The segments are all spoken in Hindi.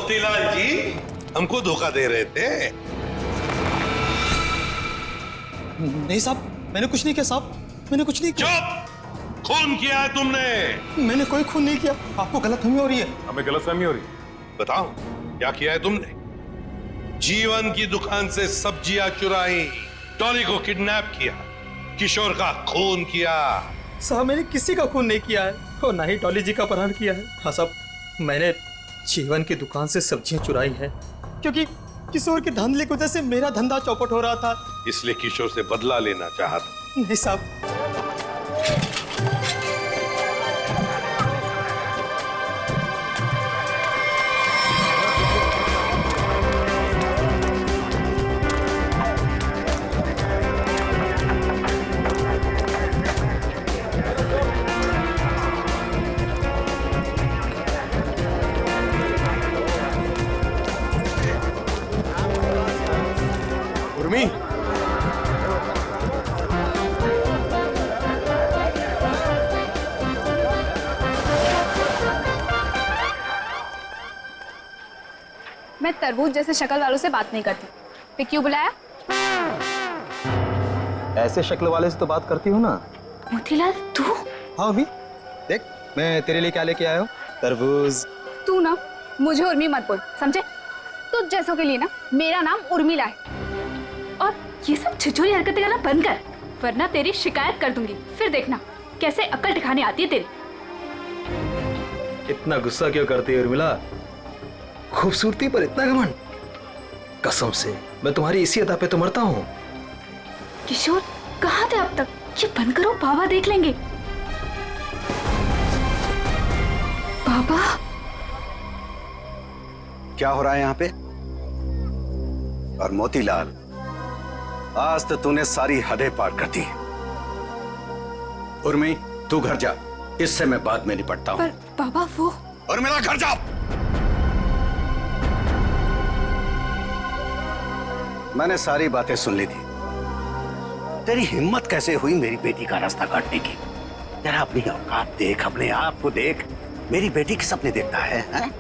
मोतीलाल जी हमको धोखा दे रहे थे। नहीं साहब, मैंने कुछ नहीं किया साहब, मैंने कुछ नहीं किया। चुप! खून किया है तुमने। मैंने कोई खून नहीं किया, आपको गलतफहमी हो रही है। हमें गलतफहमी हो रही है। बताओ क्या किया है तुमने? जीवन की दुकान से सब्जियां चुराई, डॉली को किडनैप किया, किशोर का खून किया। साहब मैंने किसी का खून नहीं किया है और ना ही डॉली जी का अपहरण किया है। हाँ साहब, मैंने जीवन की दुकान से सब्जियां चुराई है क्योंकि किशोर के धंधे की वजह से मेरा धंधा चौपट हो रहा था, इसलिए किशोर से बदला लेना चाहा था। नहीं साहब। उर्मी, मैं तरबूज जैसे शक्ल वालों से बात नहीं करती। फिर क्यों बुलाया? ऐसे शक्ल वाले से तो बात करती हूँ ना। मोतीलाल तू? हाँ अभी देख, मैं तेरे लिए क्या लेके आया हूँ। तरबूज। तू ना मुझे उर्मी मत बोल, समझे? तुझ जैसों के लिए ना मेरा नाम उर्मिला है। और ये सब छिछोरी हरकतें करना बंद कर, वरना तेरी शिकायत कर दूंगी। फिर देखना कैसे अक्ल ठिकाने आती है तेरी। इतना गुस्सा क्यों करती है उर्मिला? खूबसूरती पर इतना घमंड? कसम से मैं तुम्हारी इसी अदा पे तो मरता हूँ। किशोर कहाँ थे अब तक? ये बंद करो, बाबा देख लेंगे। बाबा क्या हो रहा है यहाँ पे? और मोतीलाल, आज तो तूने सारी हदें पार कर दी। उर्मी तू घर जा, इससे मैं बाद में निपटता हूँ। पर बाबा वो। और मेरा घर जा। मैंने सारी बातें सुन ली थी। तेरी हिम्मत कैसे हुई मेरी बेटी का रास्ता काटने की? तेरा अपनी औकात देख, अपने आप को देख। मेरी बेटी के सपने देखता है?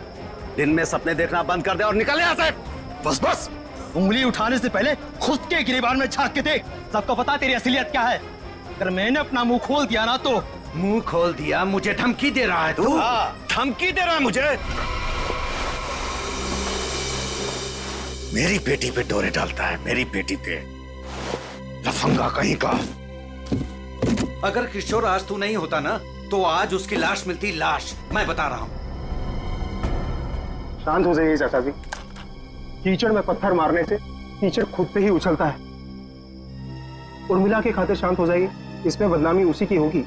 दिन में सपने देखना बंद कर दे और निकल यहाँ से। बस बस, उंगली उठाने से पहले खुद के गिरेबान में झांक के देख। सबको पता तेरी असलियत क्या है। अगर मैंने अपना मुंह खोल दिया ना तो। मुंह खोल दिया? मुझे धमकी दे रहा है तू? हाँ। धमकी दे रहा है मुझे? मेरी बेटी पे डोरे डालता है, मेरी बेटी पे। लफंगा कहीं का। अगर किशोर आज तू नहीं होता ना तो आज उसकी लाश मिलती, लाश। मैं बता रहा हूं। शांत हो जाइए चाचा जी। कीचड़ में पत्थर मारने से कीचड़ खुद पे ही उछलता है। उर्मिला के खातिर शांत हो जाइए, इसमें बदनामी उसी की होगी।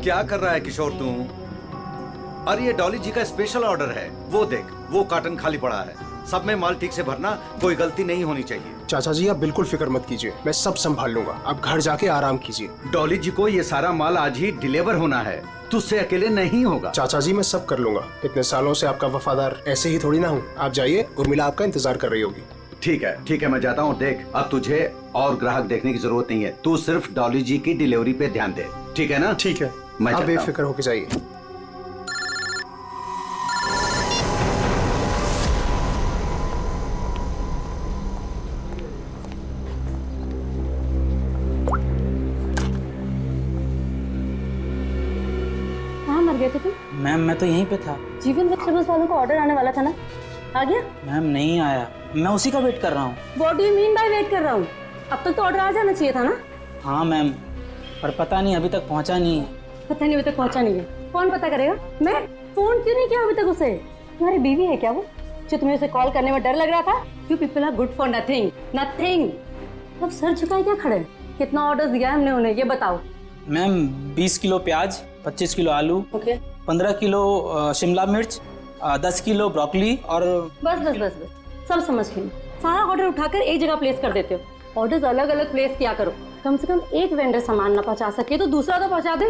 क्या कर रहा है किशोर तू? अरे ये डॉली जी का स्पेशल ऑर्डर है, वो देख, वो कार्टन खाली पड़ा है। सब में माल ठीक से भरना, कोई गलती नहीं होनी चाहिए। चाचा जी आप बिल्कुल फिक्र मत कीजिए, मैं सब संभाल लूंगा। आप घर जाके आराम कीजिए। डॉली जी को ये सारा माल आज ही डिलीवर होना है, तुझसे अकेले नहीं होगा। चाचा जी मैं सब कर लूंगा। इतने सालों से आपका वफादार ऐसे ही थोड़ी ना हूँ। आप जाइए, उर्मिला आपका इंतजार कर रही होगी। ठीक है मैं जाता हूँ। देख, अब तुझे और ग्राहक देखने की जरूरत नहीं है। तू सिर्फ डॉली जी की डिलीवरी पे ध्यान दे, ठीक है ना? ठीक है, मैं आप बेफिक्र होके जाइए। कहाँ मर गए थे तुम? मैम मैं तो यहीं पे था। जीवन वेजिटेबल्स वालों को ऑर्डर आने वाला था ना, आ गया? मैम नहीं आया, मैं उसी का वेट कर रहा हूँ। What do you mean by weight कर रहा हूँ? अब तक तो ऑर्डर आ जाना चाहिए था ना? हाँ मैम, पर पता नहीं अभी तक पहुँचा नहीं है। पता नहीं अभी तक पहुँचा नहीं है? कौन पता करेगा? मैं फोन क्यों नहीं किया अभी तक उसे? तुम्हारी बीवी है क्या वो, जो तुम्हें उसे कॉल करने में डर लग रहा था? You people are good for nothing, nothing. अब सर झुकाए क्या खड़े? कितना ऑर्डर दिया है हमने उन्हें, ये बताओ। मैम 20 किलो प्याज, 25 किलो आलू, ओके 15 किलो शिमला मिर्च, 10 किलो ब्रोकली और बस बस बस बस सब समझ गई। सारा ऑर्डर उठाकर एक जगह प्लेस कर देते हो। ऑर्डर्स अलग अलग प्लेस किया करो। कम से कम एक वेंडर सामान ना पहुंचा सके तो दूसरा तो पहुंचा दे।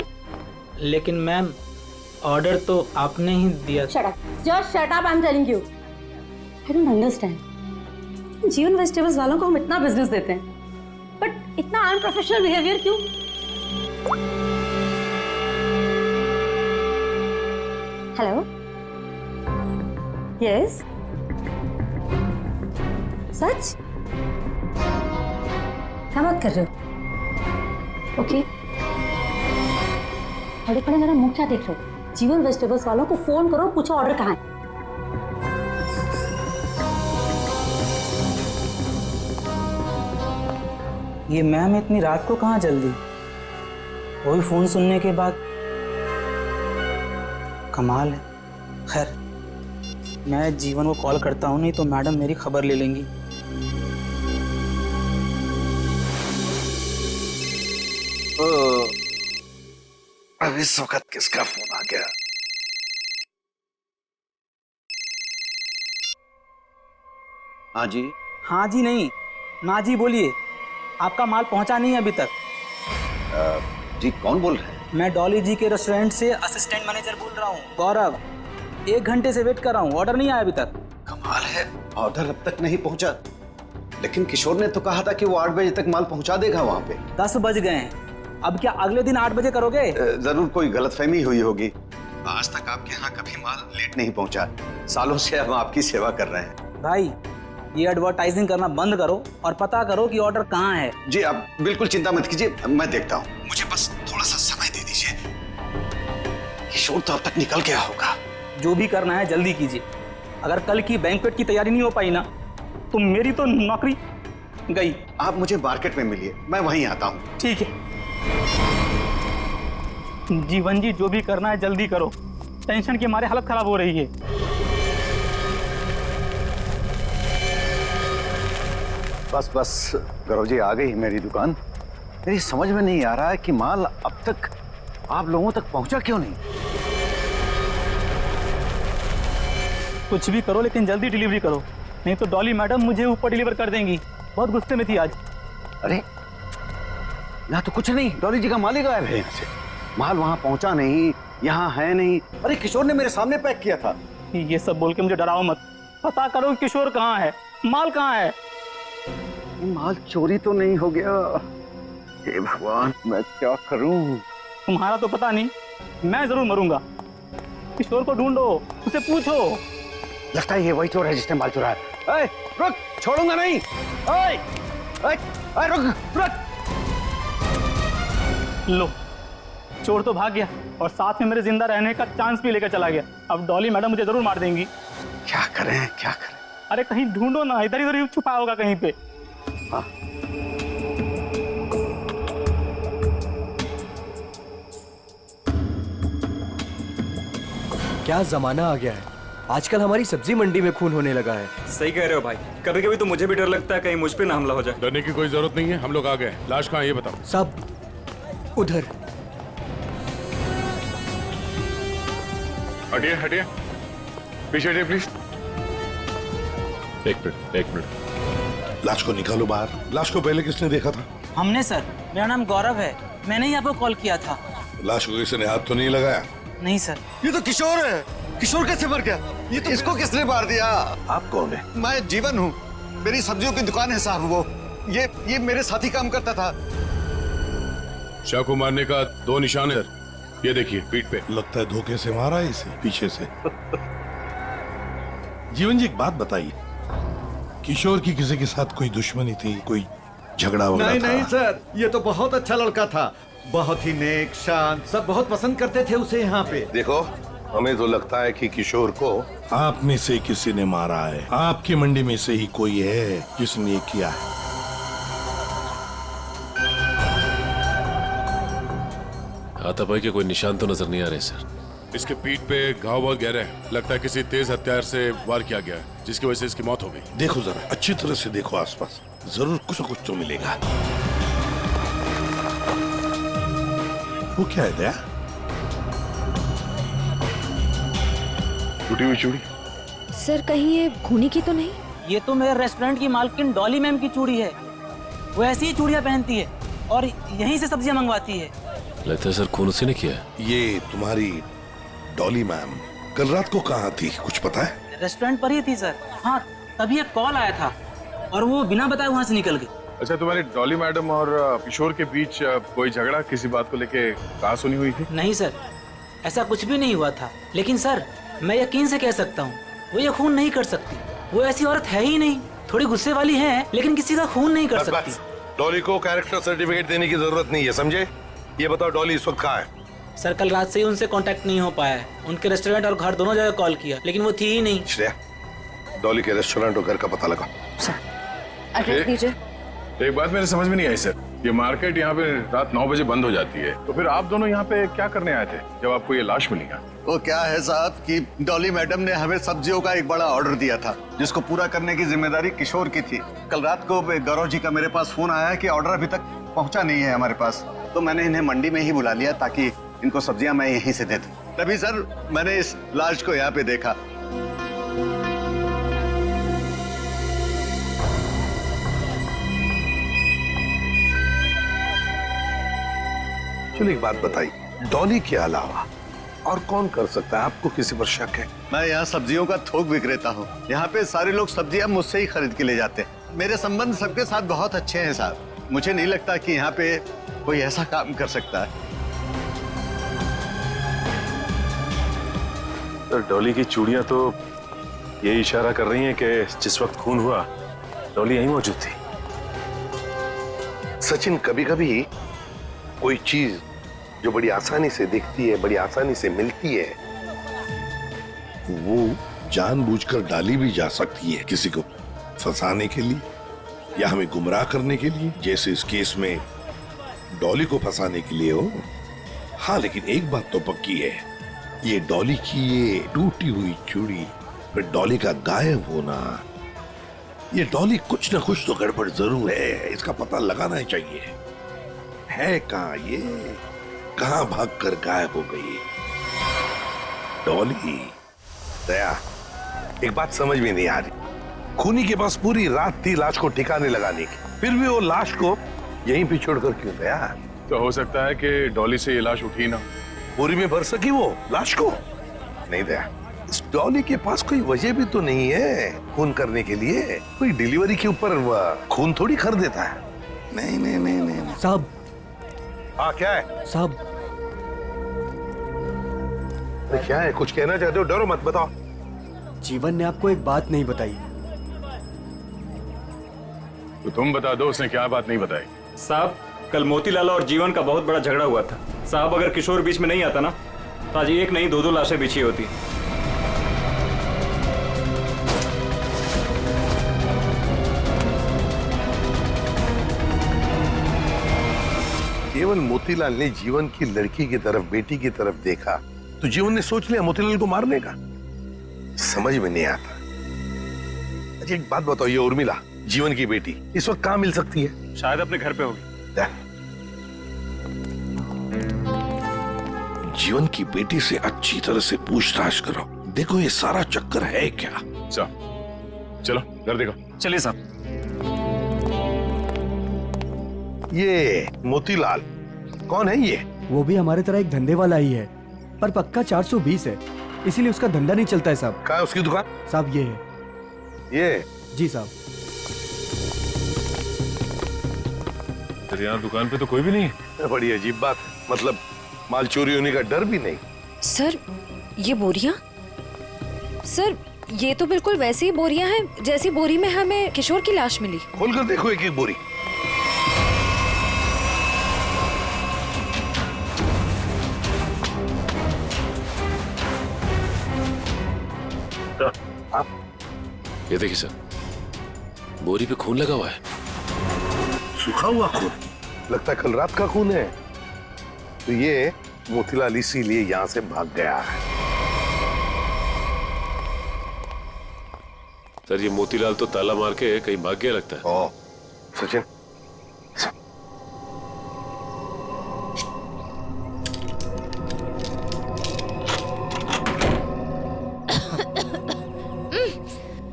लेकिन मैम ऑर्डर तो आपने ही दिया। Shut up, just shut up, I am telling you. I don't understand. जीवन वेजिटेबल्स वालों को हम इतना बिजनेस देते हैं, बट इतना अनप्रोफेशनल बिहेवियर क्यों? हेलो, यस, सच? क्या बात कर रहे हो? ओके, खड़े खड़े मेरा मुंह क्या देख रहे हो? जीवन वेजिटेबल्स वालों को फोन करो, पूछो ऑर्डर कहाँ है। ये मैम इतनी रात को कहाँ जल्दी? वही फोन सुनने के बाद कमाल है। खैर, मैं जीवन को कॉल करता हूँ, नहीं तो मैडम मेरी खबर ले लेंगी। अब इस वक्त किसका फोन आ गया? हाँ जी। हाँ जी नहीं, ना जी बोलिए। आपका माल पहुंचा नहीं है अभी तक। जी कौन बोल रहे हैं? मैं डॉली जी के रेस्टोरेंट से असिस्टेंट मैनेजर बोल रहा हूँ, गौरव। 1 घंटे से वेट कर रहा हूँ, ऑर्डर नहीं आया अभी तक। कमाल है, ऑर्डर अब तक नहीं पहुंचा। लेकिन किशोर ने तो कहा था कि वो 8 बजे तक माल पहुंचा देगा वहां पे। 10 बज गए हैं, अब क्या अगले दिन 8 बजे करोगे? जरूर कोई गलतफहमी हुई होगी। आज तक आपके यहाँ कभी माल लेट नहीं पहुंचा। सालों से हम आपकी सेवा कर रहे हैं। भाई, ये एडवर्टाइजिंग करना बंद करो और पता करो कि ऑर्डर कहाँ है। जी आप बिल्कुल चिंता मत कीजिए, मैं देखता हूँ। मुझे बस थोड़ा सा समय दे दीजिए। किशोर तो अब तक निकल गया होगा। जो भी करना है जल्दी कीजिए। अगर कल की बैंक्वेट की तैयारी नहीं हो पाई ना, तो मेरी तो नौकरी गई। आप मुझे मार्केट में मिलिए, मैं वहीं आता हूँ। ठीक है जीवन जी, जो भी करना है जल्दी करो। टेंशन के मारे हालत खराब हो रही है। बस बस गौरव जी, आ गई मेरी दुकान। मेरी समझ में नहीं आ रहा है कि माल अब तक आप लोगों तक पहुंचा क्यों नहीं। कुछ भी करो लेकिन जल्दी डिलीवरी करो, नहीं तो डॉली मैडम मुझे ऊपर डिलीवर कर देंगी। बहुत गुस्से में थी आज। अरे यहाँ तो कुछ नहीं, डॉली जी का माल ही गायब है यहाँ से। माल वहां पहुंचा नहीं, यहाँ है नहीं। अरे किशोर ने मेरे सामने पैक किया था। ये सब बोल के मुझे डराओ मत। पता करो किशोर कहाँ है, माल कहाँ है। माल चोरी तो नहीं हो गया? हे भगवान, मैं क्या करूं? तुम्हारा तो पता नहीं, मैं जरूर मरूंगा। किशोर को ढूंढो, उसे पूछो। लगता है ये वही चोर है जिसने माल चुराया। ए, रुक, छोड़ूंगा नहीं। ए, ए, ए, रुक। लो, चोर तो भाग गया और साथ में मेरे जिंदा रहने का चांस भी लेकर चला गया। अब डॉली मैडम मुझे जरूर मार देंगी। क्या करें, क्या करें? अरे कहीं ढूंढो ना, इधर इधर ही छुपा होगा कहीं पे। हाँ। क्या जमाना आ गया है, आजकल हमारी सब्जी मंडी में खून होने लगा है। सही कह रहे हो भाई, कभी कभी तो मुझे भी डर लगता है कहीं मुझ पे ना हमला हो जाए। डरने की कोई जरूरत नहीं है, हम लोग आ गए। लाश कहाँ है ये बताओ। सब उधर। हटिए हटिए, पीछे हटिए प्लीज। एक मिनट। लाश को निकालो बाहर। लाश को पहले किसने देखा था? हमने सर, मेरा नाम गौरव है, मैंने ही आपको कॉल किया था। लाश को किसी ने हाथ तो नहीं लगाया? नहीं सर। ये तो किशोर है। किशोर कैसे मर गया? ये तो इसको किसने मार दिया? आप कौन है? मैं जीवन हूँ, मेरी सब्जियों की दुकान है साहब। वो ये मेरे साथी काम करता था। शाह को मारने का 2 निशान है। ये देखिए पीठ पे। लगता है धोखे से मारा है इसे, पीछे से। जीवन जी एक बात बताइए, किशोर की किसी के साथ कोई दुश्मनी थी, कोई झगड़ा वगैरह था? नहीं सर, ये तो बहुत अच्छा लड़का था, बहुत ही नेक, शांत, सब बहुत पसंद करते थे उसे यहाँ पे। देखो, हमें तो लगता है कि किशोर को आप में से किसी ने मारा है। आपकी मंडी में से ही कोई है जिसने ये किया है। हाथापाई के कोई निशान तो नजर नहीं आ रहे सर। इसके पीठ पे घाव बहुत गहरे हैं। लगता है किसी तेज हथियार से वार किया गया है, जिसकी वजह से इसकी मौत हो गई। देखो जरा, अच्छी तरह से देखो आसपास, जरूर कुछ न कुछ तो मिलेगा। वो क्या है दया? टूटी हुई चूड़ी। सर कहीं ये खूनी की तो नहीं? ये तो मेरे रेस्टोरेंट की मालकिन डॉली मैम की चूड़ी है। वो ऐसी ही चूड़ियां पहनती है और यहीं से सब्जियां मंगवाती है। लगता है सर खून उसी ने किया है। ये तुम्हारी डॉली मैम कल रात को कहाँ थी, कुछ पता है? रेस्टोरेंट पर ही थी सर। हाँ, तभी एक कॉल आया था और वो बिना बताए वहां से निकल गई। अच्छा, तुम्हारी डॉली मैडम और किशोर के बीच कोई झगड़ा किसी बात को लेके कहा सुनी हुई थी? नहीं सर, ऐसा कुछ भी नहीं हुआ था। लेकिन सर, मैं यकीन से कह सकता हूँ वो ये खून नहीं कर सकती। वो ऐसी औरत है ही नहीं। थोड़ी गुस्से वाली है लेकिन किसी का खून नहीं कर सकती। डॉली को कैरेक्टर सर्टिफिकेट देने की जरूरत नहीं है, समझे? ये बताओ डॉली इस वक्त कहाँ है? सर, कल रात से ही उनसे कांटेक्ट नहीं हो पाया है। उनके रेस्टोरेंट और घर दोनों जगह कॉल किया लेकिन वो थी ही नहीं। श्रेया, डॉली के रेस्टोरेंट और घर का पता लगा। एड्रेस दीजिए। एक बात मेरे समझ में नहीं आई सर, ये मार्केट यहाँ पे रात 9 बजे बंद हो जाती है, तो फिर आप दोनों यहाँ पे क्या करने आए थे जब आपको ये लाश मिली? वो क्या है साहब कि डॉली मैडम ने हमें सब्जियों का एक बड़ा ऑर्डर दिया था जिसको पूरा करने की जिम्मेदारी किशोर की थी। कल रात को गौरव जी का मेरे पास फोन आया कि ऑर्डर अभी तक पहुंचा नहीं है हमारे पास, तो मैंने इन्हें मंडी में ही बुला लिया ताकि इनको सब्जियां मैं यहीं से दे दूं। तभी सर मैंने इस लाश को यहाँ पे देखा। चलो एक बात बताइए, डॉली के अलावा और कौन कर सकता है? आपको किसी पर शक है? मैं यहाँ सब्जियों का थोक विक्रेता हूँ। यहाँ पे सारे लोग सब्जियां मुझसे ही खरीद के ले जाते हैं। मेरे संबंध सबके साथ बहुत अच्छे हैं साहब। मुझे नहीं लगता कि यहाँ पे कोई ऐसा काम कर सकता है। तो डॉली की चूड़ियां तो ये इशारा कर रही हैं कि जिस वक्त खून हुआ डॉली यहीं मौजूद थी। सचिन, कभी कभी कोई चीज जो बड़ी आसानी से दिखती है, बड़ी आसानी से मिलती है, वो जानबूझकर डाली भी जा सकती है किसी को फंसाने के लिए या हमें गुमराह करने के लिए, जैसे इस केस में डॉली को फंसाने के लिए हो। हाँ, लेकिन एक बात तो पक्की है, ये डॉली की ये टूटी हुई चूड़ी, फिर डॉली का गायब होना, ये डॉली कुछ ना कुछ तो गड़बड़ जरूर है। इसका पता लगाना ही चाहिए। है कहाँ ये? कहाँ भागकर गायब हो गई डॉली? दया, एक बात समझ में नहीं आ रही, खूनी के पास पूरी रात थी लाश को ठिकाने लगाने की, फिर भी वो लाश को यहीं पे छोड़कर क्यों गया? तो हो सकता है कि डॉली से ये लाश उठी ना, बोरी में भर सकी वो लाश को। नहीं दया, इस डॉली के पास कोई वजह भी तो नहीं है खून करने के लिए। कोई डिलीवरी के ऊपर खून थोड़ी कर देता है। नहीं नहीं नहीं नहीं साहब। हाँ, क्या है साहब? क्या है? कुछ कहना चाहते हो? डरो मत, बताओ। जीवन ने आपको एक बात नहीं बताई। तो तुम बता दो उसने क्या बात नहीं बताई। साहब, कल मोतीलाल और जीवन का बहुत बड़ा झगड़ा हुआ था। साहब, अगर किशोर बीच में नहीं आता ना तो आज एक नहीं दो लाशें बिछी होती। केवल मोतीलाल ने जीवन की लड़की की तरफ, बेटी की तरफ देखा तो जीवन ने सोच लिया मोतीलाल को मारने का। समझ में नहीं आता। अच्छा एक बात बताओ, ये उर्मिला जीवन की बेटी इस वक्त कहाँ मिल सकती है? शायद अपने घर पे होगी। जीवन की बेटी से अच्छी तरह से पूछताछ करो, देखो ये सारा चक्कर है क्या। चलो घर देखो। चलिए साहब। ये मोतीलाल कौन है ये? वो भी हमारे तरह एक धंधे वाला ही है, पर पक्का 420 है, इसीलिए उसका धंधा नहीं चलता है साहब। कहाँ है उसकी दुकान? साहब ये है। ये? जी साहब। तेरे यहाँ दुकान पे तो कोई भी नहीं है। बड़ी अजीब बात, मतलब माल चोरी होने का डर भी नहीं। सर, ये बोरियां? सर, ये तो बिल्कुल वैसी ही बोरियां हैं जैसी बोरी में हमें किशोर की लाश मिली। खोलकर देखो एक एक बोरी। ये देखिए सर, बोरी पे खून लगा हुआ है। सूखा हुआ खून? लगता है कल रात का खून है। तो ये मोतीलाल इसीलिए यहाँ से भाग गया है। सर, ये मोतीलाल तो ताला मार के कहीं भाग गया लगता है। ओ, सचिन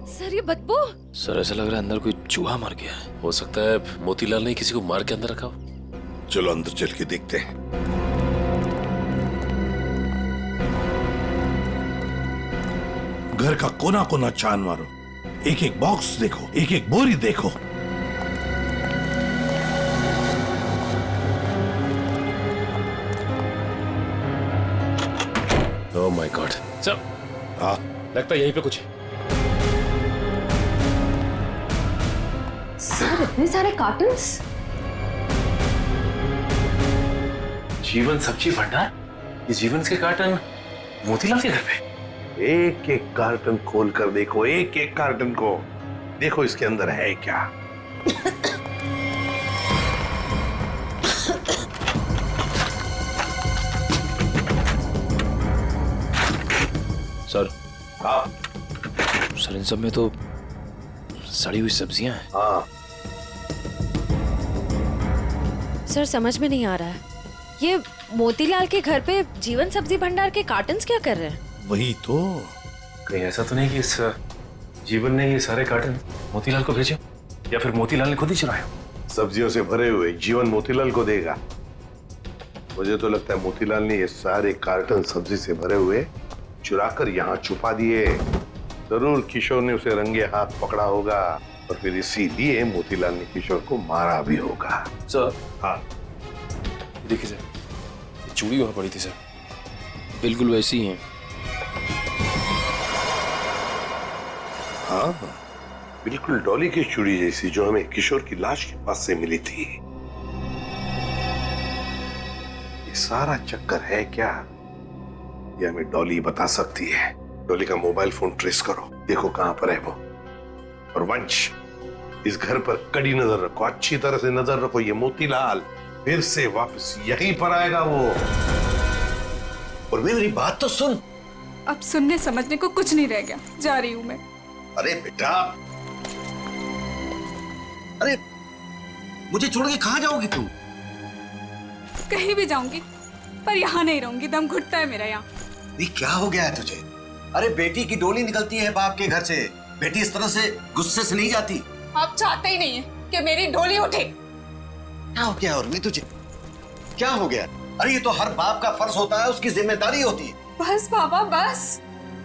सर, ये बदबू। सर, ऐसा लग रहा है अंदर कोई चूहा मर गया है। हो सकता है मोतीलाल ने किसी को मार के अंदर रखा हो। चलो अंदर चल के देखते हैं। घर का कोना कोना छान मारो, एक एक बॉक्स देखो, एक एक बोरी देखो। ओह माय गॉड सर, हाँ लगता है यहीं पे कुछ है। सर इतने सारे कार्टन्स। जीवन सब्जी भंडार, ये जीवन के कार्टन मोतीलाल के घर पे। एक एक कार्टन खोल कर देखो, एक एक कार्टन को देखो, इसके अंदर है क्या। सर, हाँ सर इन सब में तो सड़ी हुई सब्जियां हैं। हाँ सर समझ में नहीं आ रहा है, ये मोतीलाल के घर पे जीवन सब्जी भंडार के कार्टन्स क्या कर रहे हैं? वही तो, कहीं ऐसा तो नहीं कि इस जीवन ने ये सारे कार्टन मोतीलाल को भेजे, या फिर मोतीलाल ने खुद ही चुराया? सब्जियों से भरे हुए जीवन मोतीलाल को देगा। मुझे तो लगता है मोतीलाल ने ये सारे कार्टन सब्जी से भरे हुए चुराकर यहाँ छुपा दिए। जरूर किशोर ने उसे रंगे हाथ पकड़ा होगा और फिर इसीलिए मोतीलाल ने किशोर को मारा भी होगा। सर, हाँ देखिए सर, ये चूड़ी वहां पड़ी थी सर, बिल्कुल वैसी ही है। हाँ बिल्कुल डॉली की चूड़ी जैसी, जो हमें किशोर की लाश के पास से मिली थी। ये सारा चक्कर है क्या, ये हमें डॉली बता सकती है। डॉली का मोबाइल फोन ट्रेस करो, देखो कहां पर है वो। और वंश, इस घर पर कड़ी नजर रखो, अच्छी तरह से नजर रखो। ये मोतीलाल फिर से वापस यहीं पर आएगा वो। और मेरी बात तो सुन। अब सुनने समझने को कुछ नहीं रह गया, जा रही हूँ मैं। अरे बेटा, अरे मुझे छोड़ के कहाँ जाओगी तुम? कहीं भी जाऊंगी, पर यहाँ नहीं रहूंगी, दम घुटता है मेरा यहाँ। ये क्या हो गया है तुझे? अरे बेटी की डोली निकलती है बाप के घर से, बेटी इस तरह से गुस्से से नहीं जाती। आप चाहते ही नहीं है कि मेरी डोली उठे। क्या हो गया उर्मी तुझे? क्या हो गया? अरे ये तो हर बाप का फर्ज होता है, उसकी जिम्मेदारी होती है। बस बाबा बस,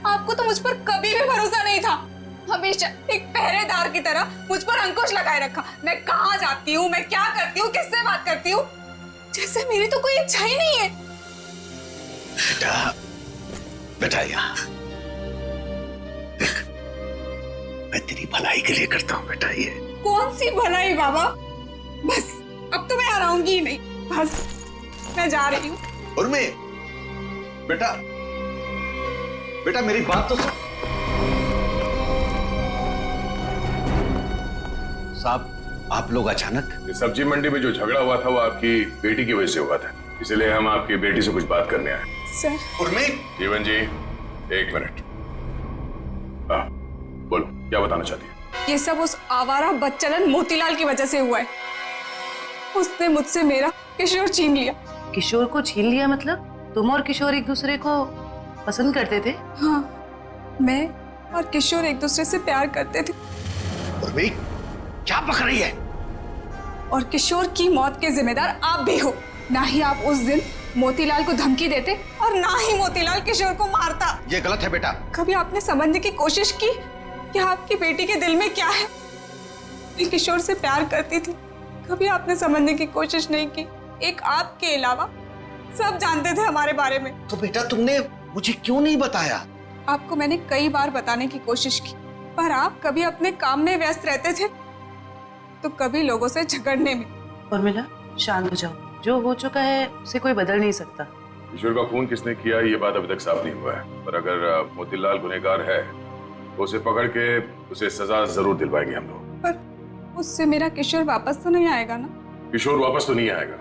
आपको तो मुझ पर कभी भी भरोसा नहीं था। हमेशा एक पहरेदार की तरह मुझ पर अंकुश लगाए रखा। मैं कहाँ जाती हूँ, मैं क्या करती हूँ, किससे बात करती हूँ, जैसे मेरी तो कोई इच्छा ही नहीं है। बेटा, बेटा यहाँ देख, मैं तेरी भलाई के लिए करता हूँ बेटा। ये कौन सी भलाई बाबा, बस अब तो मैं आऊंगी ही नहीं, बस मैं जा रही हूँ। उर्मी, बेटा बेटा मेरी बात तो सुन। साहब, आप लोग अचानक? ये सब्जी मंडी में जो झगड़ा हुआ था वो आपकी बेटी की वजह से हुआ था, इसलिए हम आपकी बेटी से कुछ बात करने आए। सर। उर्मी। जीवन जी, एक मिनट। बोलो, क्या बताना चाहती है? ये सब उस आवारा बच्चलन मोतीलाल की वजह से हुआ है। उसने मुझसे मेरा किशोर छीन लिया। किशोर को छीन लिया मतलब? तुम और किशोर एक दूसरे को पसंद करते थे? हाँ, मैं और किशोर एक दूसरे से प्यार करते थे। उर्मी, क्या बक रही है? और किशोर की मौत के जिम्मेदार आप भी हो। ना ही आप उस दिन मोतीलाल को धमकी देते और ना ही मोतीलाल किशोर को मारता। ये गलत है बेटा। कभी आपने समझने की कोशिश की कि आपकी बेटी के दिल में क्या है? मैं किशोर से प्यार करती थी, कभी आपने समझने की कोशिश नहीं की। एक आपके अलावा सब जानते थे हमारे बारे में। तो बेटा तुमने मुझे क्यों नहीं बताया? आपको मैंने कई बार बताने की कोशिश की, पर आप कभी अपने काम में व्यस्त रहते थे तो कभी लोगों से झगड़ने में। उर्मिला, शांत हो जाओ, जो हो चुका है उसे कोई बदल नहीं सकता। किशोर का खून किसने किया ये बात अभी तक साफ नहीं हुआ है, पर अगर मोतीलाल गुनहगार है तो उसे पकड़ के उसे सजा जरूर दिलवाएंगे हम लोग। पर उससे मेरा किशोर वापस तो नहीं आएगा ना? किशोर वापस तो नहीं आएगा,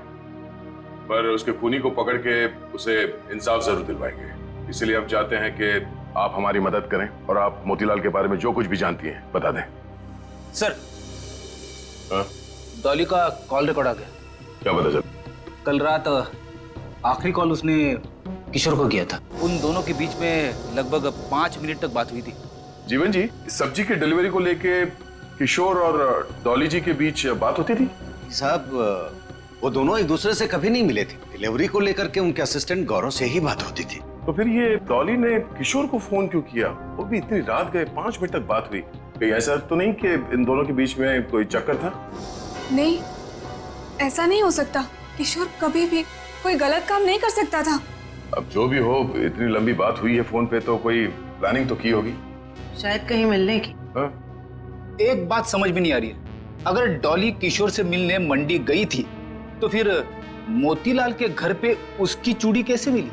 पर उसके खूनी को पकड़ के उसे इंसाफ जरूर दिलवाएंगे। इसलिए हम चाहते हैं कि आप हमारी मदद करें और आप मोतीलाल के बारे में जो कुछ भी जानती हैं बता दें। सर, हाँ? डॉली का कॉल रिकॉर्ड आ गया। क्या पता चल? कल रात आखिरी कॉल उसने किशोर को किया था। उन दोनों के बीच में लगभग 5 मिनट तक बात हुई थी। जीवन जी, सब्जी की डिलीवरी को लेके किशोर और डॉली जी के बीच बात होती थी? साहब, वो दोनों एक दूसरे से कभी नहीं मिले थे। डिलीवरी को लेकर के उनके असिस्टेंट गौरव से ही बात होती थी। तो फिर ये डॉली ने किशोर को फोन क्यों किया? वो भी इतनी रात गए, 5 मिनट तक बात हुई। कहीं ऐसा तो नहीं कि इन दोनों के बीच में कोई चक्कर था? नहीं, ऐसा नहीं हो सकता। किशोर कभी भी कोई गलत काम नहीं कर सकता था। अब जो भी हो, इतनी लंबी बात हुई है फोन पे तो कोई प्लानिंग तो की होगी। शायद कहीं मिलने की। हाँ? एक बात समझ में नहीं आ रही है, अगर डॉली किशोर से मिलने मंडी गई थी तो फिर मोतीलाल के घर पे उसकी चूड़ी कैसे मिली?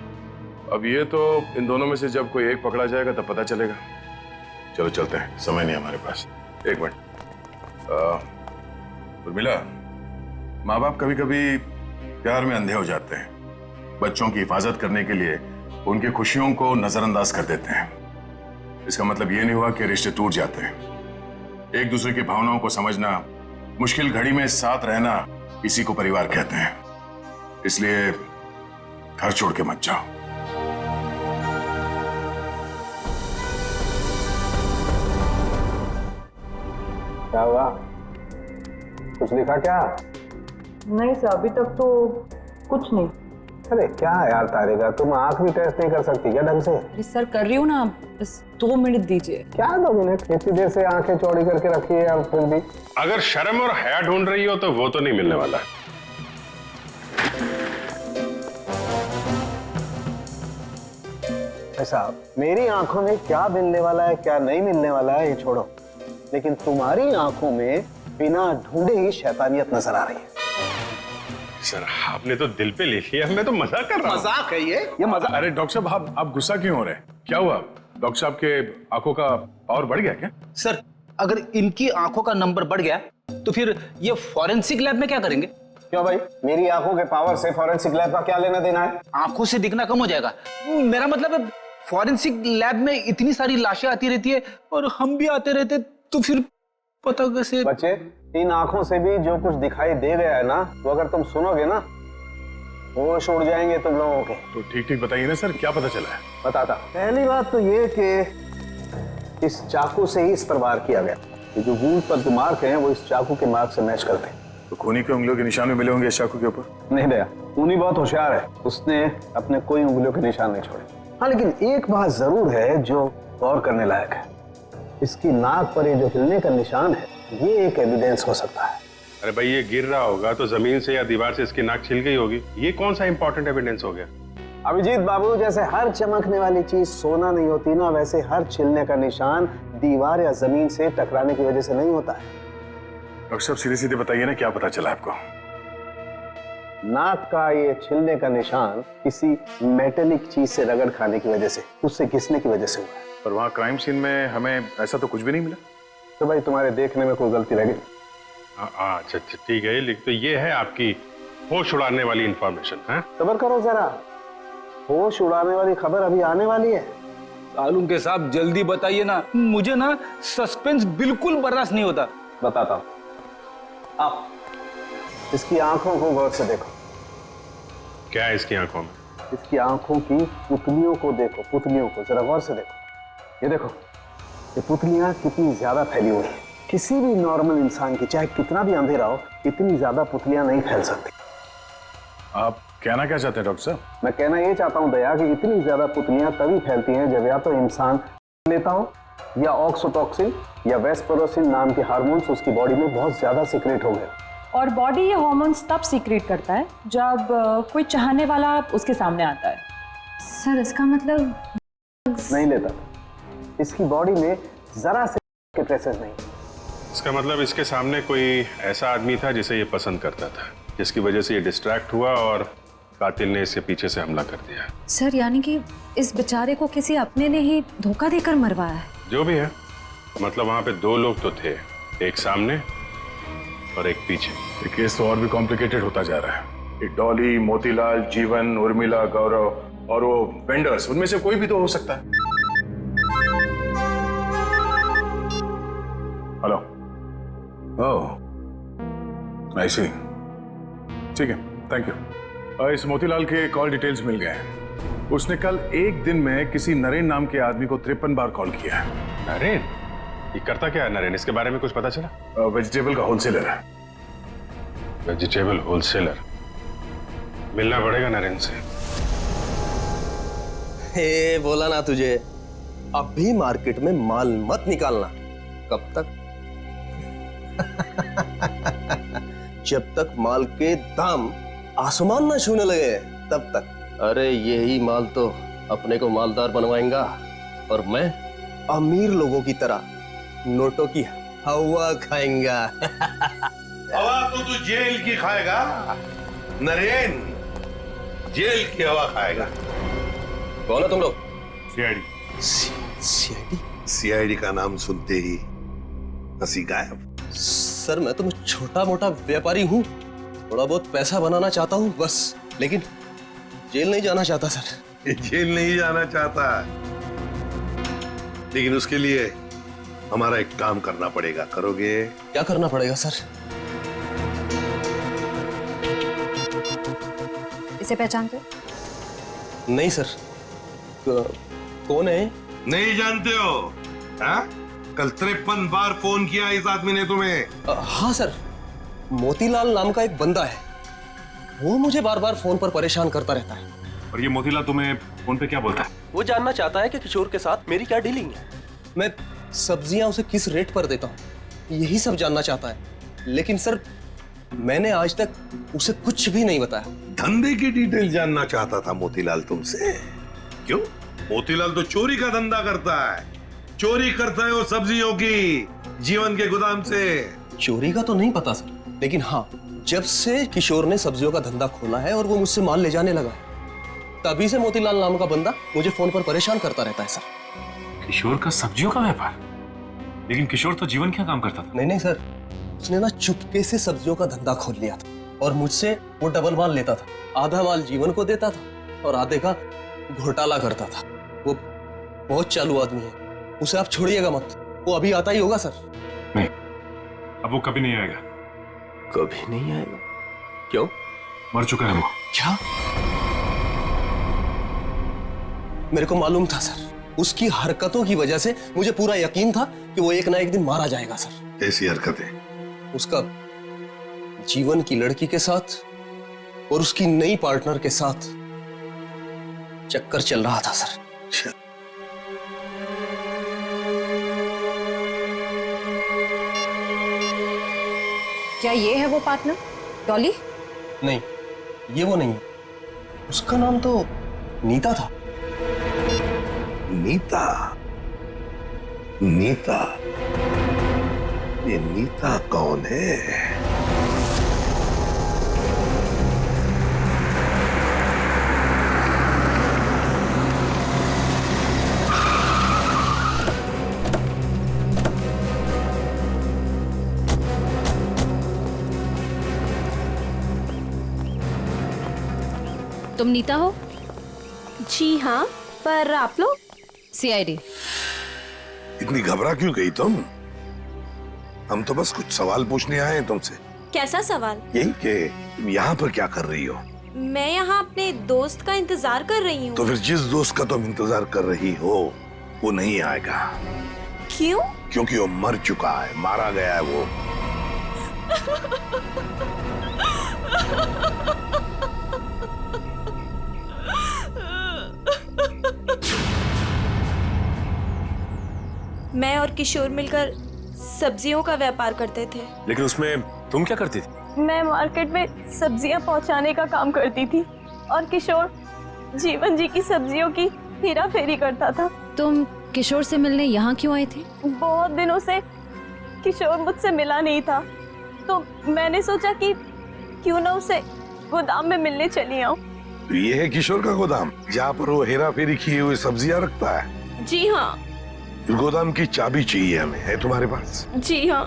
अब ये तो इन दोनों में से जब कोई एक पकड़ा जाएगा तब पता चलेगा। चलो चलते हैं, समय नहीं हमारे पास। एक मिनट, उर्मिला, माँ बाप कभी कभी प्यार में अंधे हो जाते हैं। बच्चों की हिफाजत करने के लिए उनकी खुशियों को नजरअंदाज कर देते हैं। इसका मतलब ये नहीं हुआ कि रिश्ते टूट जाते हैं। एक दूसरे की भावनाओं को समझना, मुश्किल घड़ी में साथ रहना, इसी को परिवार कहते हैं। इसलिए घर छोड़ के मत जाओ। क्या हुआ? कुछ लिखा क्या? नहीं सर, अभी तक तो कुछ नहीं। अरे क्या यार तारिका, तुम आंख भी टेस्ट नहीं कर सकती क्या ढंग से? अरे सर कर रही हूँ ना, बस 2 मिनट दीजिए। क्या 2 मिनट? इतनी देर से आंखें चौड़ी करके रखी है और फिर भी। अगर शर्म और हया ढूंढ रही हो तो वो तो नहीं मिलने वाला। ऐसा मेरी आंखों में क्या मिलने वाला है क्या नहीं मिलने वाला है ये छोड़ो, लेकिन तुम्हारी आंखों में बिना ढूंढे ही शैतानियत नजर आ रही है। सर आपने तो दिल पे ले लिया, मैं तो मजाक कर रहा हूं। मजाक है ये मजाक। अरे डॉक्टर साहब आप गुस्सा क्यों हो रहे हैं? क्या हुआ? डॉक्टर साहब के आंखों का पावर बढ़ गया क्या? सर अगर इनकी आंखों का नंबर बढ़ गया तो फिर ये फॉरेंसिक लैब में क्या करेंगे? क्यों भाई, मेरी आंखों के पावर से फॉरेंसिक लैब का क्या लेना देना है? आंखों से दिखना कम हो जाएगा। मेरा मतलब है फॉरेंसिक लैब में इतनी सारी लाशें आती रहती है और हम भी आते रहते, तो फिर पता कैसे? बच्चे, इन आंखों से भी जो कुछ दिखाई दे गया है ना, वो अगर तुम सुनोगे ना, होश उड़ जाएंगे तुम लोगों के। तो ठीक ठीक बताइए ना सर, क्या पता चला है? बताता। पहली बात तो ये कि इस चाकू से ही इस पर वार किया गया। ये जो वूंड पर जो मार्क हैं वो इस चाकू के मार्क से मैच करते हैं। तो खूनी के उंगलियों के निशान भी मिले होंगे इस चाकू के ऊपर? नहीं दया, खूनी बहुत होशियार है, उसने अपने कोई उंगलियों के निशान नहीं छोड़े। हाँ, लेकिन एक बात जरूर है जो गौर करने लायक है। इसकी नाक पर ये जो हिलने का निशान है, ये एक एविडेंस हो सकता है। अरे भाई ये गिर रहा होगा तो जमीन से या दीवार से इसकी नाक छिल गई होगी, ये कौन सा इंपॉर्टेंट एविडेंस हो गया? अभिजीत बाबू, जैसे हर चमकने वाली चीज सोना नहीं होती ना, वैसे हर छिलने का निशान दीवार या जमीन से टकराने की वजह से नहीं होता है। डॉक्टर साहब सीधे सीधे बताइए ना, क्या पता चला आपको? नाक का ये छिलने का निशान किसी मेटेलिक चीज से रगड़ खाने की वजह से, उससे घिसने की वजह से हुआ है। पर वहाँ क्राइम सीन में हमें ऐसा तो कुछ भी नहीं मिला। तो भाई तुम्हारे देखने में कोई गलती लगी? अच्छा ठीक है, लिख तो ये है आपकी होश उड़ाने वाली इंफॉर्मेशन है। सब्र करो जरा, होश उड़ाने वाली खबर अभी आने वाली है। तालुम के साहब जल्दी बताइए ना, मुझे ना सस्पेंस बिल्कुल बर्दाश्त नहीं होता। बताता हूँ, आप इसकी आंखों को गौर से देखो। क्या है इसकी आंखों में? इसकी आंखों की पुतलियों को देखो, पुतलियों को जरा गौर से देखो। ये देखो, ये पुतलियां कितनी ज्यादा फैली हुई है। किसी भी नॉर्मल इंसान की, चाहे कितना भी अंधेरा हो, इतनी ज्यादा पुतलियां नहीं फैल सकती। आप कहना क्या चाहते हैं डॉक्टर साहब? मैं कहना ये चाहता हूं दया कि इतनी ज्यादा पुतलियां तभी फैलती हैं जब या तो इंसान लेता हो, या ऑक्सीटोसिन या वेस्परोसिन नाम के हार्मोन्स उसकी बॉडी में बहुत ज्यादा सीक्रेट हो गए। और बॉडी ये हार्मोन्स तब सीक्रेट करता है जब कोई चाहने वाला उसके सामने आता है। सर इसका मतलब नहीं लेता, इसकी बॉडी में जरा से के ट्रेसेस नहीं। इसका मतलब इसके सामने कोई ऐसा आदमी था जिसे ये पसंद करता था, जिसकी वजह से ये डिस्ट्रैक्ट हुआ और कातिल ने इसके पीछे से हमला कर दिया। सर यानी कि इस बेचारे को किसी अपने ने ही धोखा देकर मरवाया है। जो भी है, मतलब वहां पे 2 लोग तो थे, एक सामने और एक पीछे। ये केस तो और भी कॉम्प्लिकेटेड होता जा रहा है। ये डॉली, मोतीलाल, जीवन, उर्मिला, गौरव और वो वेंडर्स, उनमें से कोई भी तो हो सकता है। हेलो, ओह आई सी, ठीक है, थैंक यू। इस मोतीलाल के कॉल डिटेल्स मिल गए हैं। उसने कल एक दिन में किसी नरेन नाम के आदमी को 53 बार कॉल किया है। नरेन? ये करता क्या है नरेन? इसके बारे में कुछ पता चला? वेजिटेबल का होलसेलर है। Vegetable wholesaler? मिलना पड़ेगा नरेन से। हे बोला ना तुझे, अभी मार्केट में माल मत निकालना। कब तक? जब तक माल के दाम आसमान ना छूने लगे तब तक। अरे यही माल तो अपने को मालदार बनवाएगा और मैं अमीर लोगों की तरह नोटों की हवा खाएंगा। हवा तो तू जेल की खाएगा नरेन, जेल की हवा खाएगा। कौन है तुम लोग? सीआईडी। सीआईडी? सीआईडी का नाम सुनते ही हंसी गायब। सर मैं तो छोटा मोटा व्यापारी हूँ, थोड़ा बहुत पैसा बनाना चाहता हूँ बस, लेकिन जेल नहीं जाना चाहता सर। ये जेल नहीं जाना चाहता, लेकिन उसके लिए हमारा एक काम करना पड़ेगा। करोगे? क्या करना पड़ेगा सर? इसे पहचानते हो? नहीं सर। कौन है? नहीं जानते हो? हाँ? कल 53 बार फोन किया इस आदमी ने तुम्हें। हाँ सर, मोतीलाल नाम का एक बंदा है, वो मुझे बार बार फोन पर परेशान करता रहता है। और ये मोतीलाल तुम्हें फोन पे क्या बोलता है? वो जानना चाहता है कि किशोर के साथ मेरी क्या डीलिंग है, मैं सब्जियां उसे किस रेट पर देता हूँ, यही सब जानना चाहता है। लेकिन सर मैंने आज तक उसे कुछ भी नहीं बताया। धंधे की डिटेल जानना चाहता था मोतीलाल तुमसे? क्यों? मोतीलाल तो चोरी का धंधा करता है, चोरी करता है वो सब्जियों की जीवन के गोदाम से। चोरी का तो नहीं पता सर, लेकिन हाँ जब से किशोर ने सब्जियों का धंधा खोला है और वो मुझसे माल ले जाने लगा, तभी से मोतीलाल नाम का बंदा मुझे फोन पर परेशान करता रहता है सर। किशोर का सब्जियों का व्यापार? लेकिन किशोर तो जीवन क्या काम करता था? नहीं सर, उसने ना चुपके से सब्जियों का धंधा खोल लिया था और मुझसे वो डबल माल लेता था, आधा माल जीवन को देता था और आधे का घोटाला करता था। वो बहुत चालू आदमी है, उसे आप छोड़िएगा मत, वो अभी आता ही होगा सर। नहीं, अब वो कभी नहीं आएगा। कभी नहीं आएगा? क्यों? मर चुका है वो। क्या? मेरे को मालूम था सर, उसकी हरकतों की वजह से मुझे पूरा यकीन था कि वो एक ना एक दिन मारा जाएगा सर। ऐसी हरकतें? उसका जीवन की लड़की के साथ और उसकी नई पार्टनर के साथ चक्कर चल रहा था सर। क्या ये है वो पार्टनर, डॉली? नहीं, ये वो नहीं है, उसका नाम तो नीता था। नीता? नीता? ये नीता कौन है? तुम नीता हो? जी हाँ, पर आप लोग? सीआईडी। इतनी घबरा क्यों गई तुम? हम तो बस कुछ सवाल पूछने आए हैं तुमसे। कैसा सवाल? यही कि तुम यहाँ पर क्या कर रही हो? मैं यहाँ अपने दोस्त का इंतजार कर रही हूँ। तो फिर जिस दोस्त का तुम इंतजार कर रही हो वो नहीं आएगा। क्यों? क्योंकि वो मर चुका है, मारा गया है वो। मैं और किशोर मिलकर सब्जियों का व्यापार करते थे। लेकिन उसमें तुम क्या करती थी? मैं मार्केट में सब्जियां पहुंचाने का काम करती थी और किशोर जीवन जी की सब्जियों की हेरा फेरी करता था। तुम किशोर से मिलने यहाँ क्यों आए थे? बहुत दिनों से किशोर मुझसे मिला नहीं था, तो मैंने सोचा कि क्यों ना उसे गोदाम में मिलने चली आऊं। तो ये है किशोर का गोदाम जहाँ पर वो हेरा फेरी किए हुए सब्जियां रखता है? जी हाँ। गोदाम की चाबी चाहिए हमें, है तुम्हारे पास? जी हाँ।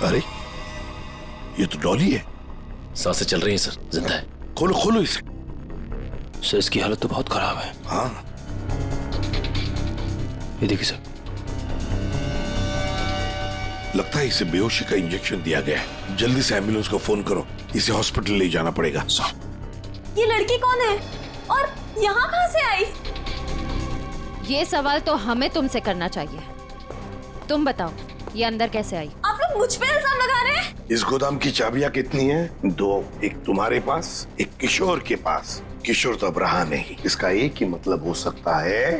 अरे ये तो डॉली है। सांसें चल रही हैं सर, जिंदा है। खोलो खोलो इसे। सर इसकी हालत तो बहुत खराब है। हाँ ये देखिए सर, लगता है इसे बेहोशी का इंजेक्शन दिया गया है। जल्दी से एम्बुलेंस को फोन करो, इसे हॉस्पिटल ले जाना पड़ेगा। ये लड़की कौन है और यहाँ कहाँ से आई? ये सवाल तो हमें तुमसे करना चाहिए। तुम बताओ, ये अंदर कैसे आई? आप लोग मुझ पे इल्जाम लगा रहे हैं? इस गोदाम की चाबियां कितनी हैं? 2, एक तुम्हारे पास, एक किशोर के पास। किशोर तो अब रहा नहीं, इसका एक ही मतलब हो सकता है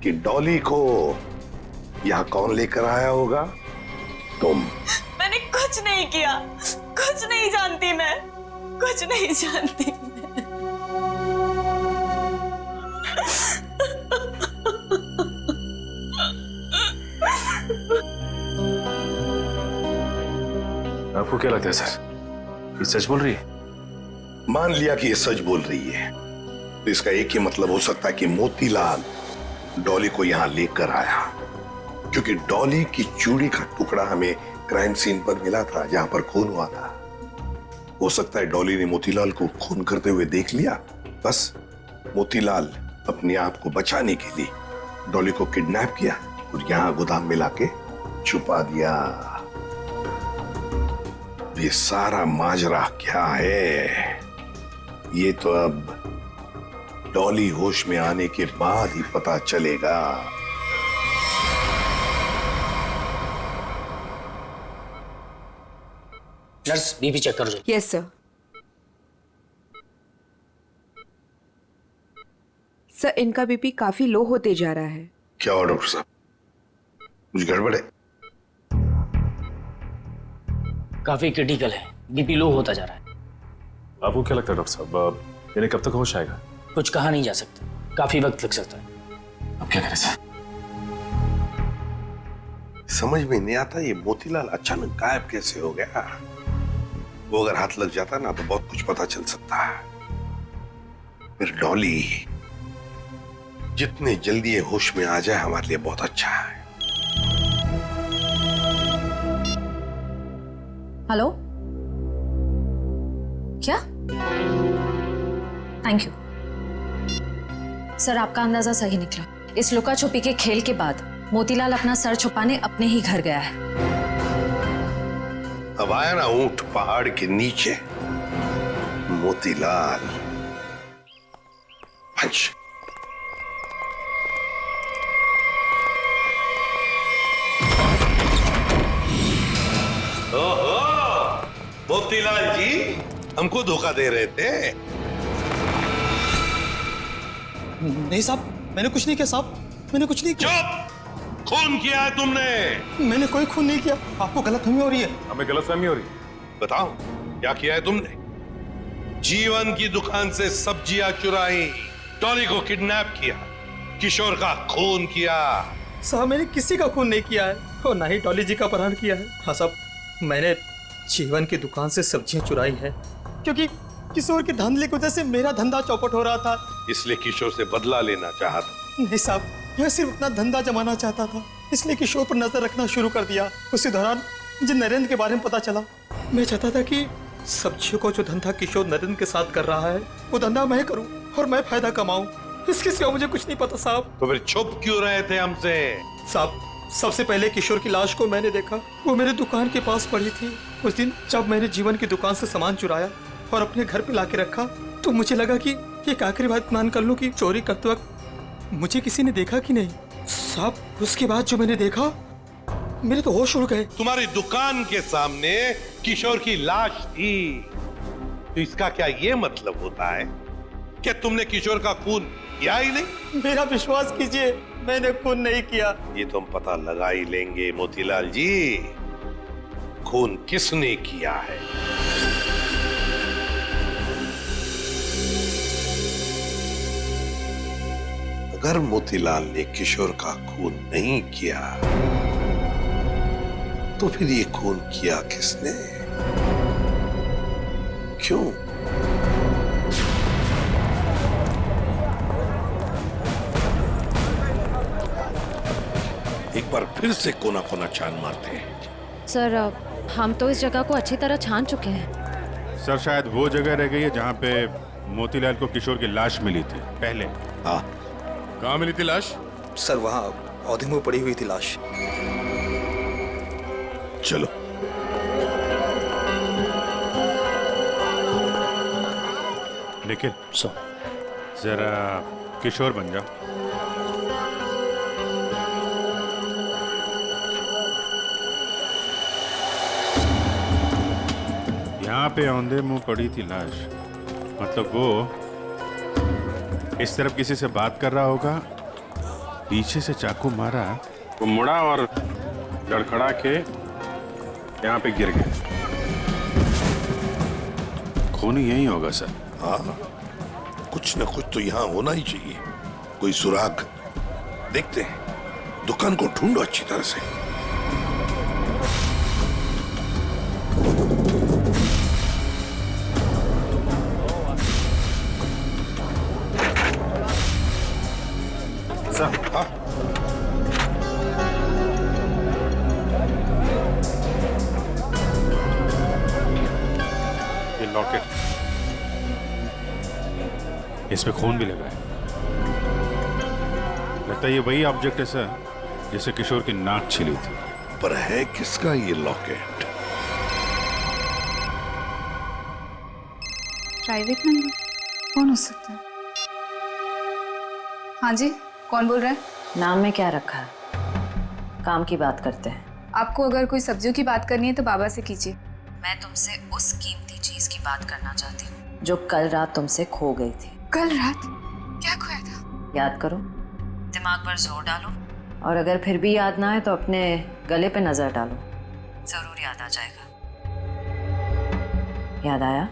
कि डॉली को यहाँ कौन लेकर आया होगा? तुम। मैंने कुछ नहीं किया, कुछ नहीं जानती मैं, कुछ नहीं जानती आपको क्या लगता है सर, ये सच बोल रही है? मान लिया कि ये सच बोल रही है, तो इसका एक ही मतलब हो सकता है कि मोतीलाल डॉली को यहां लेकर आया, क्योंकि डॉली की चूड़ी का टुकड़ा हमें क्राइम सीन पर मिला था जहां पर खून हुआ था। हो सकता है डॉली ने मोतीलाल को खून करते हुए देख लिया, बस मोतीलाल अपने आप को बचाने के लिए डॉली को किडनैप किया और यहां गोदाम में लाके छुपा दिया। ये सारा माजरा क्या है, ये तो अब डॉली होश में आने के बाद ही पता चलेगा। नर्स बीपी चेक कर दो। Yes sir. सर इनका बीपी काफी लो होते जा रहा है। क्या हुआ डॉक्टर साहब, कुछ गड़बड़ है? काफी क्रिटिकल है, बीपी लो होता जा रहा है। आपको क्या लगता है डॉक्टर साहब, इन्हें कब तक होश आएगा? कुछ कहा नहीं जा सकता, काफी वक्त लग सकता है। अब क्या करें सर? समझ में नहीं आता ये मोतीलाल अचानक गायब कैसे हो गया। वो अगर हाथ लग जाता ना तो बहुत कुछ पता चल सकता है। फिर डॉली जितने जल्दी ये होश में आ जाए हमारे लिए बहुत अच्छा है। हेलो, क्या? थैंक यू सर, आपका अंदाजा सही निकला। इस लुका छुपी के खेल के बाद मोतीलाल अपना सर छुपाने अपने ही घर गया है। अब आया ना ऊंट पहाड़ के नीचे, मोतीलाल। पंच। ओहो, मोतीलाल जी हमको धोखा दे रहे थे। नहीं साहब, मैंने कुछ नहीं किया साहब, मैंने कुछ नहीं किया। चुप! खून किया है तुमने। मैंने कोई खून नहीं किया, आपको गलतफहमी हो रही है। हमें गलतफहमी हो रही है। बताओ क्या किया है तुमने? जीवन की दुकान से सब्जियां चुराई, डॉली को किडनैप किया, किशोर का खून किया। साहब मैंने किसी का खून नहीं किया है और ना ही डॉली जी का अपहरण किया है। हाँ साहब, मैंने जीवन की दुकान से सब्जियां चुराई है क्योंकि किशोर के धंधे की वजह से मेरा धंधा चौपट हो रहा था, इसलिए किशोर से बदला लेना चाहा था। नहीं साहब, मैं सिर्फ अपना धंधा जमाना चाहता था, इसलिए किशोर पर नजर रखना शुरू कर दिया। उसी दौरान मुझे नरेंद्र के बारे में पता चला। मैं चाहता था कि सब्जियों को जो धंधा किशोर नरेंद्र के साथ कर रहा है वो धंधा मैं करूं और मैं फायदा कमाऊं। इसके सिवा मुझे कुछ नहीं पता साहब। तो फिर छुप क्यों रहे थे हमसे? साहब सबसे पहले किशोर की लाश को मैंने देखा, वो मेरे दुकान के पास पड़ी थी। उस दिन जब मैंने जीवन की दुकान से सामान चुराया और अपने घर पे लाके रखा तो मुझे लगा कि एक आखिरी बात मान कर लूं कि चोरी करते वक्त मुझे किसी ने देखा कि नहीं। साहब उसके बाद जो मैंने देखा मेरे तो होश उड़ गए। तुम्हारी दुकान के सामने किशोर की लाश थी, तो इसका क्या ये मतलब होता है कि तुमने किशोर का खून किया ही नहीं? मेरा विश्वास कीजिए, मैंने खून नहीं किया। ये तो हम पता लगा ही लेंगे मोतीलाल जी, खून किसने किया है। अगर मोतीलाल ने किशोर का खून नहीं किया तो फिर ये खून किया किसने, क्यों? एक बार फिर से कोना कोना छान मारते हैं। सर हम तो इस जगह को अच्छी तरह छान चुके हैं। सर शायद वो जगह रह गई है जहाँ पे मोतीलाल को किशोर की लाश मिली थी पहले। हाँ, कहाँ मिली थी लाश? सर वहाँ पौधे में पड़ी हुई थी लाश। चलो निखिल, जरा किशोर बन जाओ। यहाँ पे औंधे मुंह पड़ी थी लाश, मतलब वो इस तरफ किसी से बात कर रहा होगा, पीछे से चाकू मारा वो मुड़ा और लड़खड़ा के यहाँ पे गिर गए। खून यही होगा सर। हाँ, कुछ न कुछ तो यहाँ होना ही चाहिए, कोई सुराग। देखते हैं, दुकान को ढूंढो अच्छी तरह से। सर, हाँ, ये लॉकेट, इसमें खून भी लगा है। लगता है ये वही ऑब्जेक्ट है सर जिसे किशोर की नाक छिली थी। पर है किसका ये लॉकेट? प्राइवेट नंबर कौन हो सकता है? हाँ जी, कौन बोल रहा है? नाम में क्या रखा है? काम की बात करते हैं। आपको अगर कोई सब्जियों की बात करनी है तो बाबा से कीजिए। मैं तुमसे उस कीमती चीज की बात करना चाहती हूँ जो कल रात तुमसे खो गई थी। कल रात क्या खोया था? याद करो, दिमाग पर जोर डालो, और अगर फिर भी याद ना आए तो अपने गले पे नजर डालो, जरूर याद आ जाएगा। याद आया?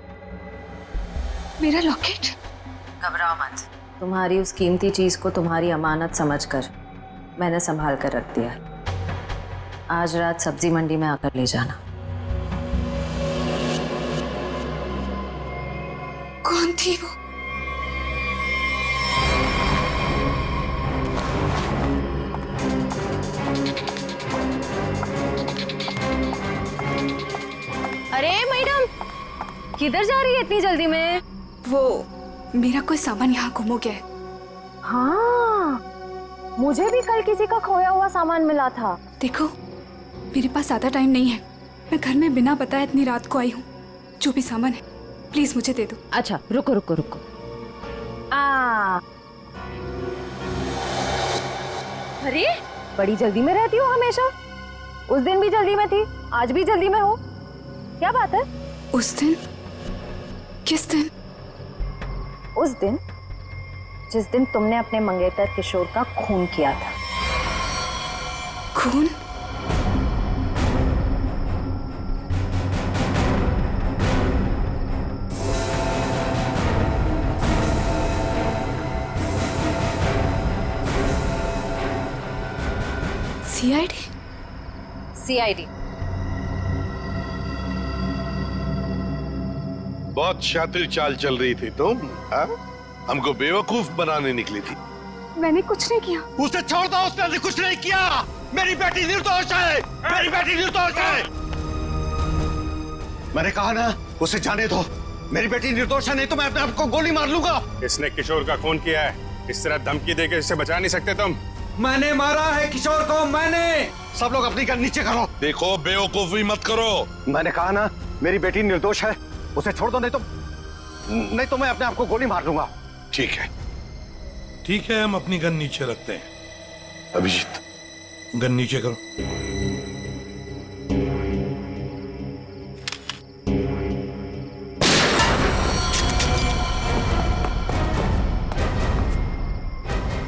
मेरा लॉकेट? घबराओ मत, तुम्हारी उस कीमती चीज को तुम्हारी अमानत समझकर मैंने संभाल कर रख दिया। आज रात सब्जी मंडी में आकर ले जाना। कौन थी वो? अरे मैडम, किधर जा रही है इतनी जल्दी में? वो मेरा कोई सामान यहाँ गुम हो गया है। हाँ, मुझे भी कल किसी का खोया हुआ सामान मिला था। देखो, मेरे पास ज़्यादा टाइम नहीं है। मैं घर में बिना बताए इतनी रात को आई हूँ। जो भी सामान है प्लीज मुझे दे दो। अच्छा, रुको रुको रुको। अरे, बड़ी जल्दी में रहती हो हमेशा। उस दिन भी जल्दी में थी, आज भी जल्दी में हो, क्या बात है? उस दिन? किस दिन? उस दिन जिस दिन तुमने अपने मंगेतर किशोर का खून किया था। खून? सीआईडी? सीआईडी। बहुत शातिर चाल चल रही थी तुम, हाँ? हमको बेवकूफ बनाने निकली थी। मैंने कुछ नहीं किया। उसे छोड़ दो, उसने कुछ नहीं किया। मेरी बेटी निर्दोष है, मेरी बेटी निर्दोष है। मैंने कहा ना, उसे जाने दो। मेरी बेटी निर्दोष है, नहीं तो मैं अपने आप को गोली मार लूंगा। इसने किशोर का खून किया है, इस तरह धमकी देके इसे बचा नहीं सकते तुम। मैंने मारा है किशोर को, मैंने। सब लोग अपनी गन नीचे करो। देखो, बेवकूफी मत करो। मैंने कहा ना, मेरी बेटी निर्दोष है, उसे छोड़ दो, नहीं तो मैं अपने आप को गोली मार लूंगा। ठीक है, ठीक है, हम अपनी गन नीचे रखते हैं। अभिजीत, गन नीचे करो।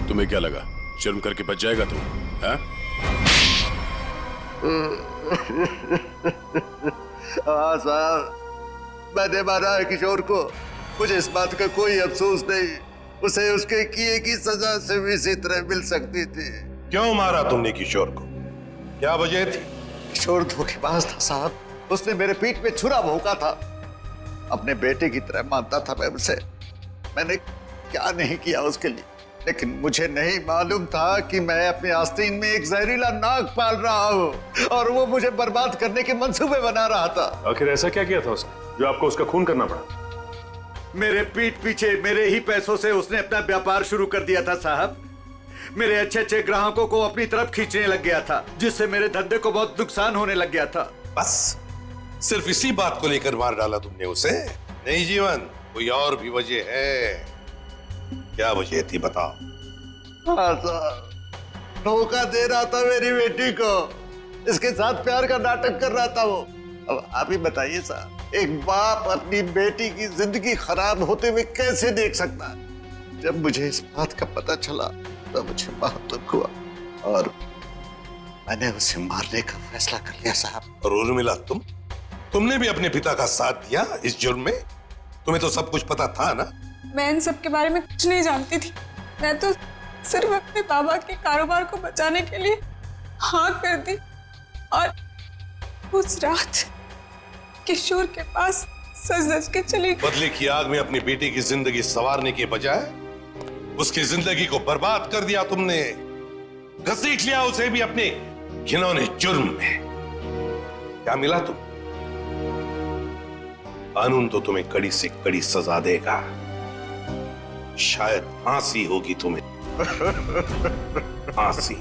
तुम्हें क्या लगा, शर्म करके बच जाएगा तू? हाँ? हाँ साहब, मैंने मारा है किशोर को। मुझे इस बात का कोई अफसोस नहीं। उसे उसके किए की सजा से भी इसी तरह मिल सकती थी। क्यों मारा तुमने किशोर को? क्या वजह थी? किशोर धोखेबाज था साहब। उसने मेरे पीठ पे छुरा भोंका था। अपने बेटे की तरह मानता था मैं उसे। मैंने क्या नहीं किया उसके लिए, लेकिन मुझे नहीं मालूम था कि मैं अपने आस्तीन में एक जहरीला नाग पाल रहा हूँ और वो मुझे बर्बाद करने के मंसूबे बना रहा था। आखिर ऐसा क्या किया था उसने जो आपको उसका खून करना पड़ा? मेरे पीठ पीछे मेरे ही पैसों से उसने अपना व्यापार शुरू कर दिया था साहब। मेरे अच्छे अच्छे ग्राहकों को अपनी तरफ खींचने लग गया था, जिससे मेरे धंधे को बहुत नुकसान होने लग गया था। बस सिर्फ इसी बात को लेकर मार डाला तुमने उसे? नहीं जीवन, कोई और भी वजह है। क्या वजह थी बताओ? हाँ साहब, धोखा दे रहा था मेरी बेटी को। इसके साथ प्यार का नाटक कर रहा था वो। अब आप ही बताइए साहब, एक बाप अपनी बेटी की जिंदगी खराब होते हुए कैसे देख सकता है? जब मुझे इस बात का पता चला तो मुझे बहुत दुख हुआ मैंने उसे मारने का फैसला कर लिया साहब। और उर्मिला तुमने भी अपने पिता का साथ दिया इस जुर्म में? तुम्हें तो सब कुछ पता था ना? मैं इन सब के बारे में कुछ नहीं जानती थी। मैं तो सिर्फ अपने बाबा के कारोबार को बचाने के लिए हाँ कर दी और उस रात किशोर के पास सज-धज के चली गई। बदले की आग में अपनी बेटी की जिंदगी संवारने के बजाय उसकी जिंदगी को बर्बाद कर दिया तुमने, घसीट लिया उसे भी अपने घिनौने जुर्म में। क्या मिला तुम? कानून तो तुम्हें कड़ी से कड़ी सजा देगा, शायद फांसी होगी तुम्हें, फांसी।